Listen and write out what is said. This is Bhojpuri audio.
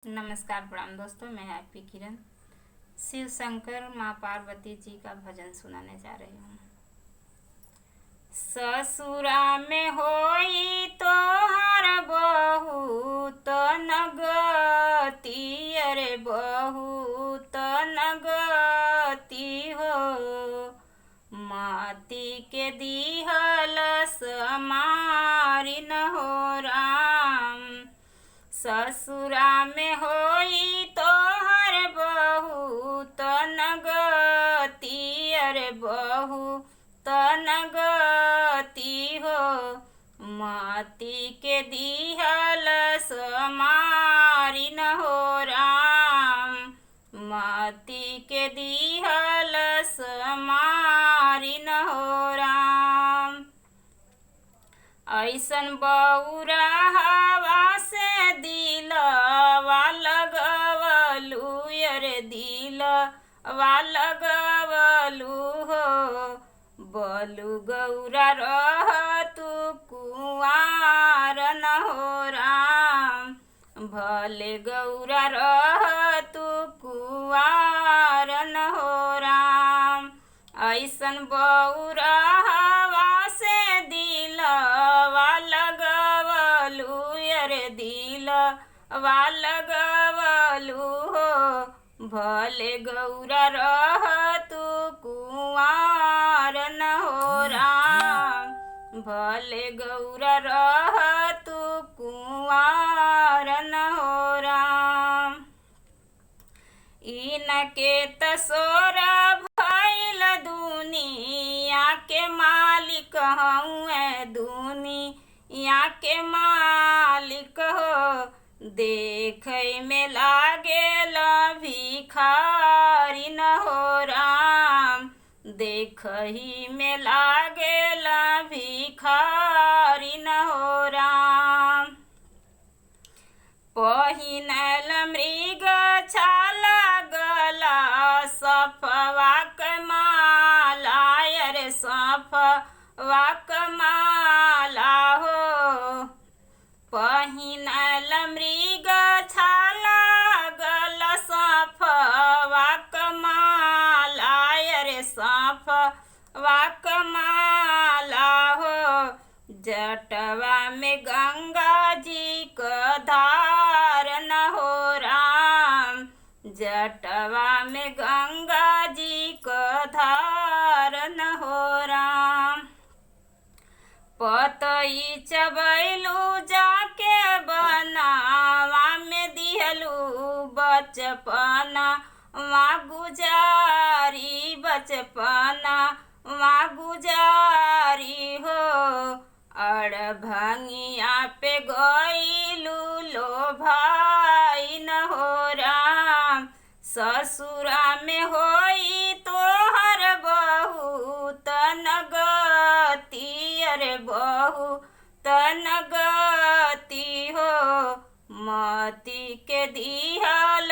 नमस्कार प्रणाम दोस्तों, मैं हैप्पी किरण शिव शंकर माँ पार्वती जी का भजन सुनाने जा रही हूँ। ससुरा में होई तोहर बहुत नगती, अरे बहुत नगती हो। माती के दिहल समारी न हो राम। ससुरा में होई तोहर बहुत नगती, अरे बहुत नगती हो। माती के दिहल समारी न हो राम। माती के दिहल समारी न हो राम। ऐसन बौरा हवा से दिलवा लगवलू, अरे दिलवा लगवलू हो। बलु गौरा रह तू कुंवार न हो राम। भले गौरा रह तू कुंवार न हो राम। ऐसन बौरा हवा से दिलवा लगवलू, अरे दिलवा लगवलू हो। भले गौरा रह तू कुंवार न हो राम। भले गौरा रह तू कुंवार न हो राम। इनके तसोर भइल दुनिया के मालिक हउए, दुनिया के मालिक हो। देखै में लागेल भिखारी न हो राम। देखही में लागेल भिखारी न हो राम। पहिनल मृग छाल गला सफवा कमाला, अरे सफवा कमाला हो। पहिनल मृग छाल गला सफवा कमाला, अरे सफवा कमाला हो। जटवा में गंगा जी का धार न हो राम। जटवा में गंगा जी का धार न हो राम। पतई चबैलू जाके बनावा में दिहलू बचपना वहाँ गुजारी, बचपना वहाँ गुजारी हो। अड़भंगिया पे गईलू लो भाई न हो राम। ससुरा में होई तोहर बहुत नगती, अरे बहुत नगती हो। मती के दिहल